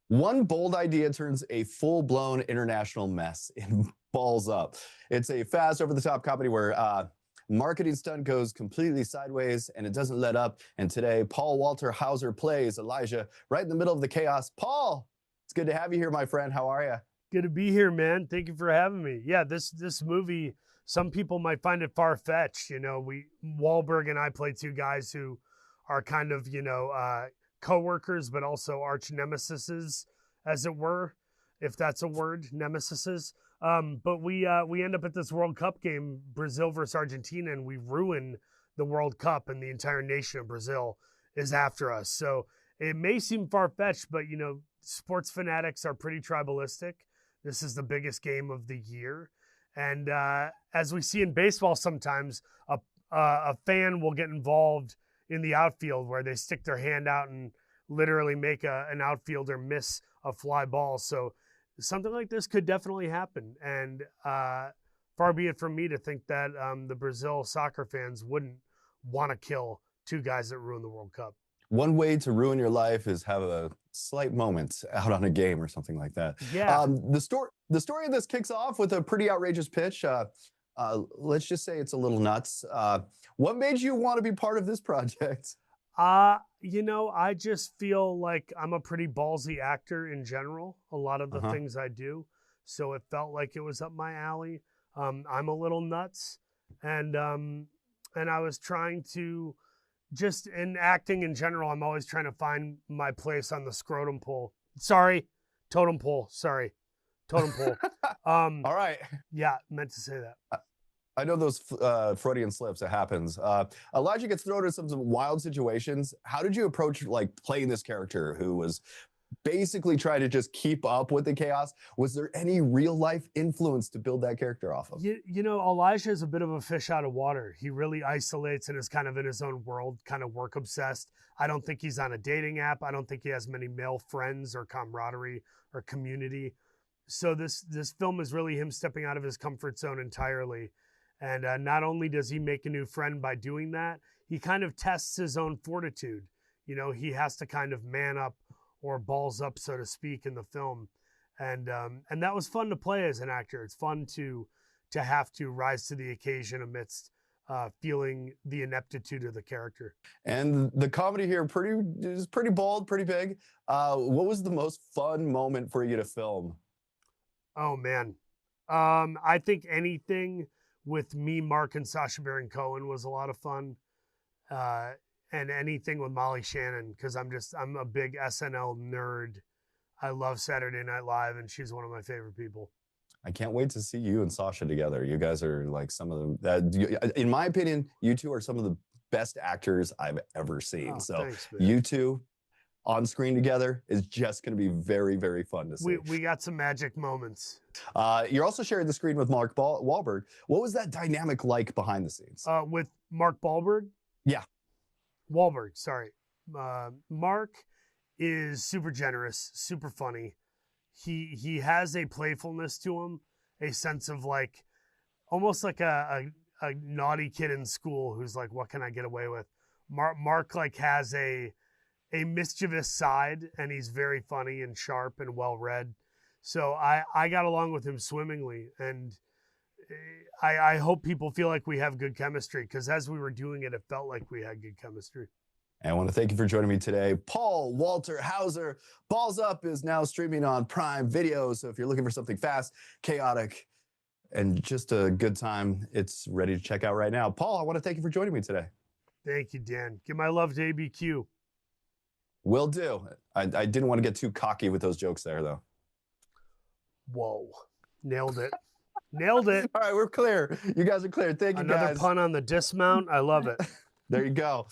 One bold idea turns a full-blown international mess in Balls Up. It's a fast, over-the-top comedy where marketing stunt goes completely sideways and it doesn't let up. And today, Paul Walter Hauser plays Elijah right in the middle of the chaos. Paul, it's good to have you here, my friend. How are you? Good to be here, man. Thank you for having me. Yeah, this movie, some people might find it far-fetched. Wahlberg and I play two guys who are kind of, co-workers, but also arch nemesises, as it were, if that's a word, nemesises. But we end up at this World Cup game, Brazil versus Argentina, and we ruin the World Cup, and the entire nation of Brazil is after us. So it may seem far-fetched, but sports fanatics are pretty tribalistic. This is the biggest game of the year. And as we see in baseball sometimes, a fan will get involved in the outfield where they stick their hand out and literally make an outfielder miss a fly ball. So something like this could definitely happen. And far be it from me to think that the Brazil soccer fans wouldn't want to kill two guys that ruined the World Cup. One way to ruin your life is have a slight moment out on a game or something like that. Yeah. The story of this kicks off with a pretty outrageous pitch. Let's just say it's a little nuts. What made you want to be part of this project? I just feel like I'm a pretty ballsy actor in general, a lot of the things I do. So it felt like it was up my alley. I'm a little nuts. And I was trying to, just in acting in general, I'm always trying to find my place on the scrotum pole. Totem pole. Totem pole. All right. Yeah, meant to say that. I know those Freudian slips. It happens. Elijah gets thrown into some wild situations. How did you approach playing this character who was basically trying to just keep up with the chaos? Was there any real life influence to build that character off of? Elijah is a bit of a fish out of water. He really isolates and is kind of in his own world, kind of work obsessed. I don't think he's on a dating app. I don't think he has many male friends or camaraderie or community. So this film is really him stepping out of his comfort zone entirely. And not only does he make a new friend by doing that, he kind of tests his own fortitude. He has to kind of man up or balls up, so to speak, in the film. And that was fun to play as an actor. It's fun to have to rise to the occasion amidst feeling the ineptitude of the character. And the comedy here is pretty bold, pretty big. What was the most fun moment for you to film? Oh, man. I think anything with me, Mark, and Sacha Baron Cohen was a lot of fun. And anything with Molly Shannon, because I'm a big SNL nerd. I love Saturday Night Live, and she's one of my favorite people. I can't wait to see you and Sasha together. You guys are like some of them. In my opinion, you two are some of the best actors I've ever seen. Oh, so thanks, man. You two on screen together is just going to be very, very fun to see. We got some magic moments. You're also sharing the screen with Mark Wahlberg. What was that dynamic like behind the scenes? With Mark Wahlberg? Yeah. Wahlberg, sorry. Mark is super generous, super funny. He has a playfulness to him, a sense of almost like a naughty kid in school who's like, what can I get away with? Mark has a mischievous side, and he's very funny and sharp and well-read. So I got along with him swimmingly, and I hope people feel like we have good chemistry, because as we were doing it, it felt like we had good chemistry. And I want to thank you for joining me today. Paul Walter Hauser. Balls Up is now streaming on Prime Video. So if you're looking for something fast, chaotic, and just a good time, it's ready to check out right now. Paul, I want to thank you for joining me today. Thank you, Dan. Give my love to ABQ. Will do. I didn't want to get too cocky with those jokes there, though. Whoa. Nailed it. Nailed it. All right, we're clear. You guys are clear. Thank you, guys. Another pun on the dismount. I love it. There you go.